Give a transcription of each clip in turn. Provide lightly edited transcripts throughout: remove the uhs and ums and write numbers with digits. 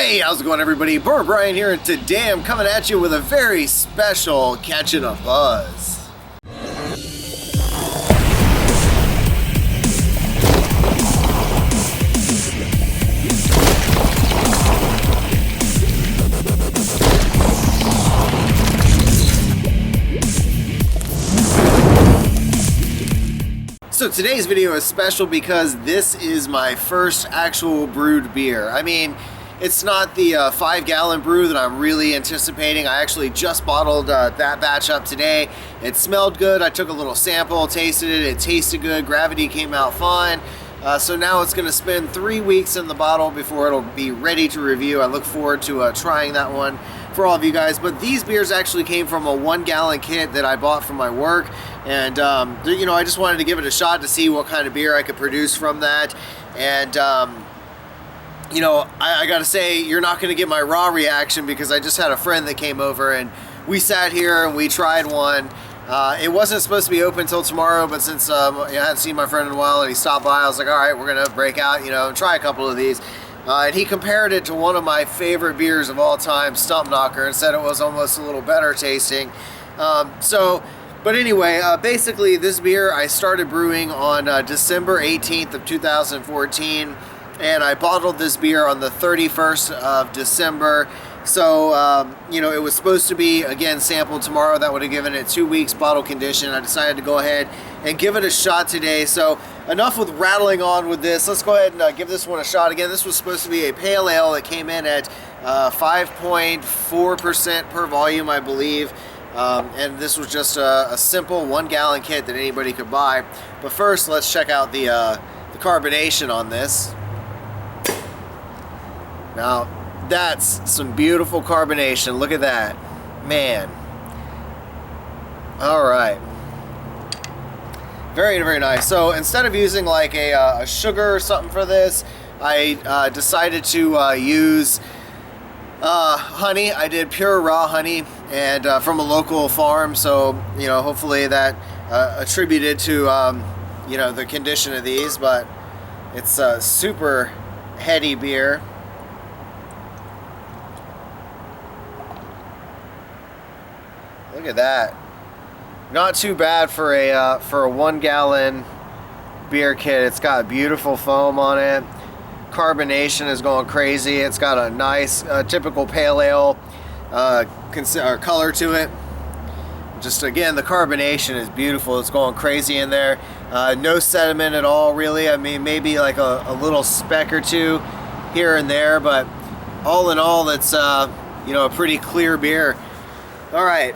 Hey, how's it going, everybody? Brewer Brian here, and today I'm coming at you with a very special Catchin a Buzz. So today's video is special because this is my first actual brewed beer. I mean, it's not the 5-gallon brew that I'm really anticipating. I actually just bottled that batch up today. It smelled good. I took a little sample, tasted it. It tasted good. Gravity came out fine. So now it's going to spend 3 weeks in the bottle before it'll be ready to review. I look forward to trying that one for all of you guys. But these beers actually came from a 1-gallon kit that I bought from my work. And, you know, I just wanted to give it a shot to see what kind of beer I could produce from that. And, you know, I gotta say, you're not gonna get my raw reaction because I just had a friend that came over and we sat here and we tried one. It wasn't supposed to be open until tomorrow, but since I hadn't seen my friend in a while and he stopped by, I was like, all right, we're gonna break out, you know, and try a couple of these. And he compared it to one of my favorite beers of all time, Stump Knocker, and said it was almost a little better tasting. But anyway, basically this beer I started brewing on December 18th of 2014. And I bottled this beer on the 31st of December. So, you know, it was supposed to be, again, sampled tomorrow. That would have given it 2 weeks bottle condition. I decided to go ahead and give it a shot today. So, enough with rattling on with this. Let's go ahead and give this one a shot. Again, this was supposed to be a pale ale that came in at 5.4% per volume, I believe. And this was just a simple 1-gallon kit that anybody could buy. But first, let's check out the carbonation on this. Now, that's some beautiful carbonation. Look at that. Man. All right. Very, very nice. So instead of using like a sugar or something for this, I decided to use honey. I did pure raw honey and from a local farm. So, you know, hopefully that attributed to, you know, the condition of these. But it's a super heady beer. Look at that. Not too bad for a 1-gallon beer kit. It's got beautiful foam on it. Carbonation is going crazy. It's got a nice typical pale ale color to it. Just again, the carbonation is beautiful. It's going crazy in there. No sediment at all, really. I mean, maybe like a little speck or two here and there, but all in all, it's you know, a pretty clear beer. All right.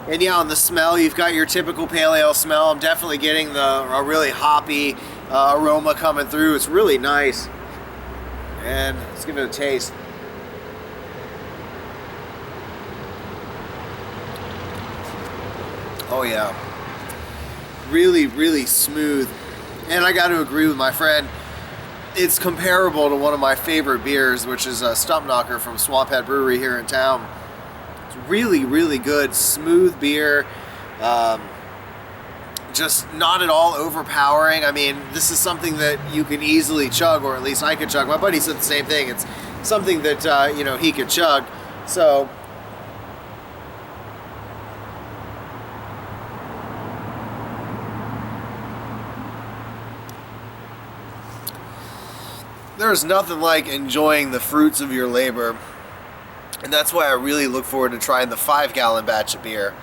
And yeah, on the smell, you've got your typical pale ale smell. I'm definitely getting a really hoppy aroma coming through. It's really nice. And let's give it a taste. Oh yeah. Really, really smooth. And I got to agree with my friend. It's comparable to one of my favorite beers, which is a Stump Knocker from Swamphead Brewery here in town. Really, really good, smooth beer. Just not at all overpowering. I mean, this is something that you can easily chug, or at least I could chug. My buddy said the same thing. It's something that, you know, he could chug. So, there's nothing like enjoying the fruits of your labor. And that's why I really look forward to trying the 5-gallon batch of beer.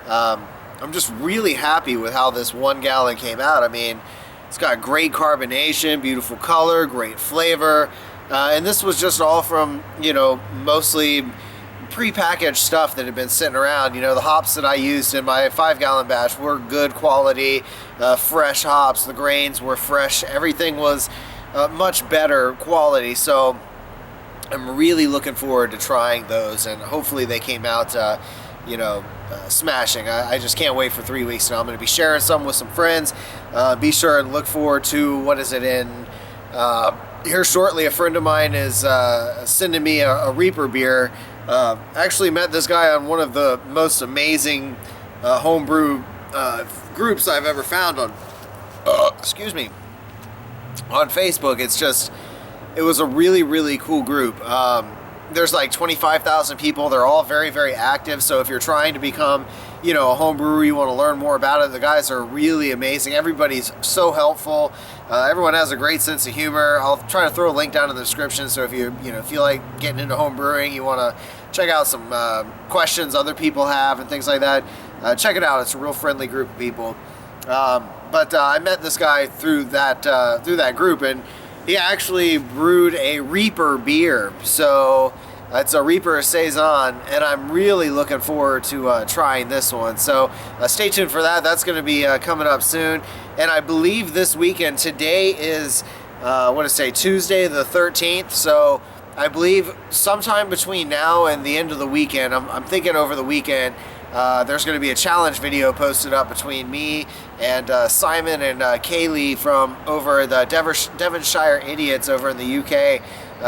I'm just really happy with how this 1-gallon came out. I mean, it's got great carbonation, beautiful color, great flavor. And this was just all from, you know, mostly pre-packaged stuff that had been sitting around. You know, the hops that I used in my 5-gallon batch were good quality, fresh hops. The grains were fresh. Everything was much better quality. So I'm really looking forward to trying those, and hopefully they came out, you know, smashing. I just can't wait for 3 weeks now. I'm going to be sharing some with some friends. Be sure and look forward to, what is it in, here shortly. A friend of mine is sending me a Reaper beer. Actually met this guy on one of the most amazing homebrew groups I've ever found on, excuse me, on Facebook. It's just, it was a really, really cool group. There's like 25,000 people. They're all very, very active. So if you're trying to become, you know, a home brewer, you want to learn more about it, the guys are really amazing. Everybody's so helpful. Everyone has a great sense of humor. I'll try to throw a link down in the description, so if you feel like getting into home brewing, you want to check out some questions other people have and things like that, check it out. It's a real friendly group of people. But I met this guy through that group, and he actually brewed a Reaper beer. So it's a Reaper Saison, and I'm really looking forward to trying this one. So stay tuned for that. That's going to be coming up soon. And I believe this weekend, today is, Tuesday the 13th. So I believe sometime between now and the end of the weekend, I'm thinking over the weekend, there's going to be a challenge video posted up between me and Simon and Kaylee from over the Devonshire Idiots over in the UK.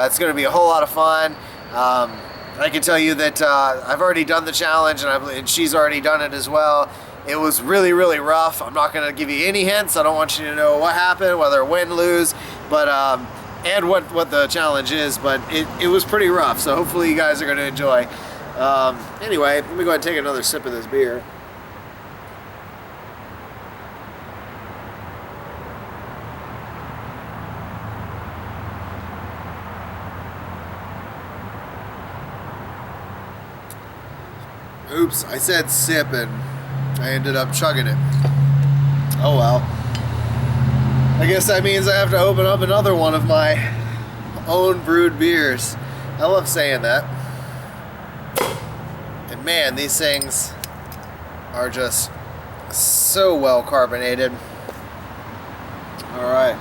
It's going to be a whole lot of fun. I can tell you that I've already done the challenge, and she's already done it as well. It was really, really rough. I'm not going to give you any hints. I don't want you to know what happened, whether win, lose, but and what the challenge is. But it was pretty rough. So hopefully you guys are going to enjoy. Anyway, let me go ahead and take another sip of this beer. Oops, I said sip and I ended up chugging it. Oh well. I guess that means I have to open up another one of my own brewed beers. I love saying that. And man, these things are just so well carbonated. All right.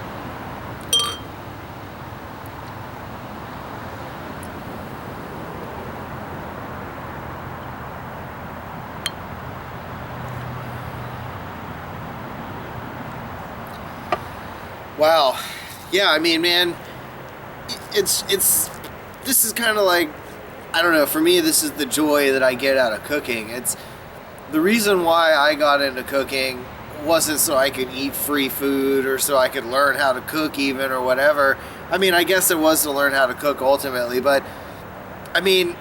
Wow. Yeah, I mean, man, this is kind of like, I don't know, for me, this is the joy that I get out of cooking. It's the reason why I got into cooking wasn't so I could eat free food or so I could learn how to cook even or whatever. I mean, I guess it was to learn how to cook ultimately, but I mean,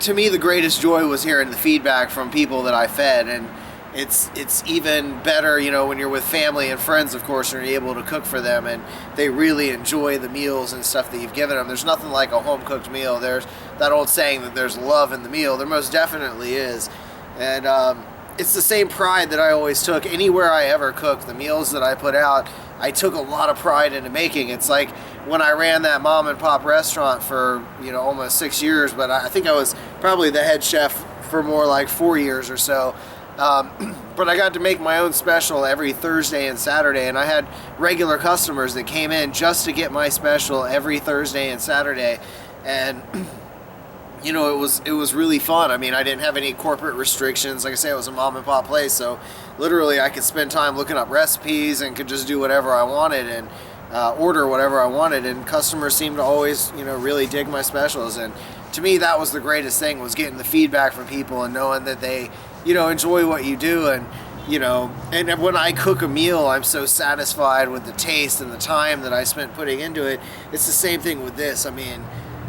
to me, the greatest joy was hearing the feedback from people that I fed, and it's even better, you know, when you're with family and friends, of course, and you're able to cook for them and they really enjoy the meals and stuff that you've given them. There's nothing like a home-cooked meal. There's that old saying that there's love in the meal. There most definitely is. And it's the same pride that I always took anywhere I ever cooked. The meals that I put out, I took a lot of pride into making. It's like when I ran that mom and pop restaurant for, you know, almost 6 years, but I think I was probably the head chef for more like 4 years or so. But I got to make my own special every Thursday and Saturday, and I had regular customers that came in just to get my special every Thursday and Saturday, and you know, it was really fun. I mean, I didn't have any corporate restrictions. Like I say, it was a mom and pop place, so literally I could spend time looking up recipes and could just do whatever I wanted and order whatever I wanted, and customers seemed to always, you know, really dig my specials. And to me, that was the greatest thing, was getting the feedback from people and knowing that they, you know, enjoy what you do. And you know, and when I cook a meal, I'm so satisfied with the taste and the time that I spent putting into it. It's the same thing with this. I mean,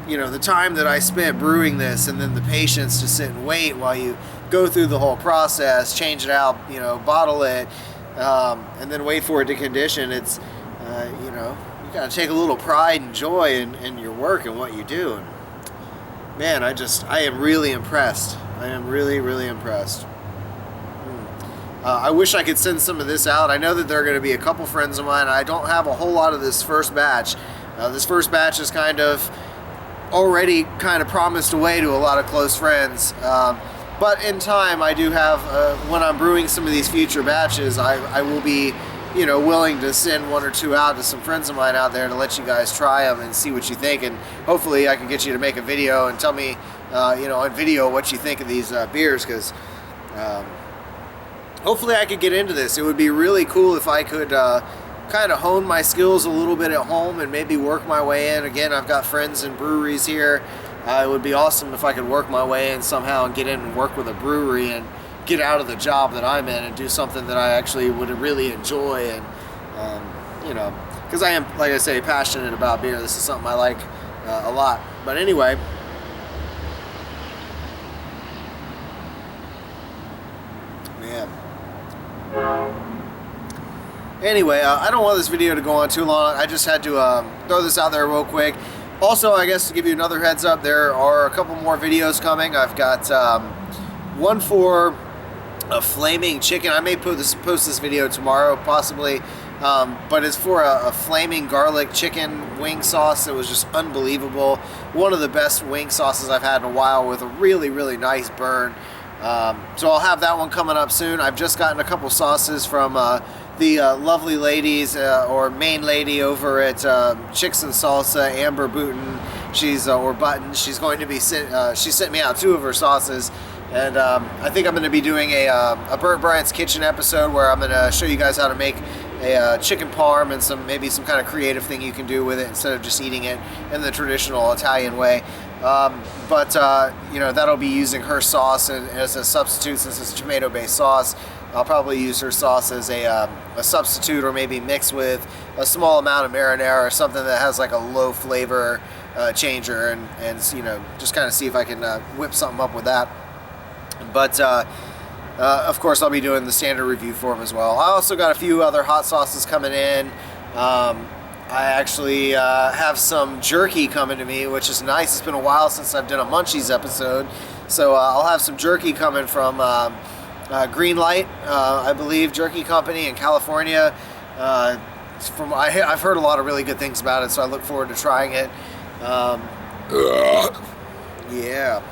you know, the time that I spent brewing this, and then the patience to sit and wait while you go through the whole process, change it out, you know, bottle it, and then wait for it to condition. It's, you know, you got to take a little pride and joy in your work and what you do. And man, I am really impressed. I am really, really impressed. I wish I could send some of this out. I know that there are going to be a couple friends of mine. I don't have a whole lot of this first batch. This first batch is kind of already kind of promised away to a lot of close friends. But in time, I do have, when I'm brewing some of these future batches, I will be, you know, willing to send one or two out to some friends of mine out there to let you guys try them and see what you think. And hopefully I can get you to make a video and tell me, you know, on video what you think of these beers, because hopefully I could get into this. It would be really cool if I could kind of hone my skills a little bit at home and maybe work my way in. Again, I've got friends in breweries here. It would be awesome if I could work my way in somehow and get in and work with a brewery and get out of the job that I'm in and do something that I actually would really enjoy. And you know, because I am, like I say, passionate about beer. This is something I like a lot. But anyway, man. Anyway, I don't want this video to go on too long. I just had to throw this out there real quick. Also, I guess to give you another heads up, there are a couple more videos coming. I've got one for a flaming chicken. I may post this video tomorrow, possibly, but it's for a flaming garlic chicken wing sauce. It was just unbelievable. One of the best wing sauces I've had in a while, with a really, really nice burn. So I'll have that one coming up soon. I've just gotten a couple sauces from the lovely ladies, or main lady over at Chicks and Salsa, Amber Booten. She's or Button. She's going to be she sent me out 2 of her sauces, and I think I'm going to be doing a Burt Bryant's Kitchen episode where I'm going to show you guys how to make a chicken parm and maybe some kind of creative thing you can do with it instead of just eating it in the traditional Italian way. You know, that'll be using her sauce as a substitute, since it's a tomato-based sauce. I'll probably use her sauce as a substitute, or maybe mix with a small amount of marinara or something that has like a low flavor changer, and you know, just kind of see if I can whip something up with that. But of course, I'll be doing the standard review for them as well. I also got a few other hot sauces coming in. I actually have some jerky coming to me, which is nice. It's been a while since I've done a Munchies episode, so I'll have some jerky coming from Green Light, I believe, jerky company in California. I've heard a lot of really good things about it, so I look forward to trying it. Yeah.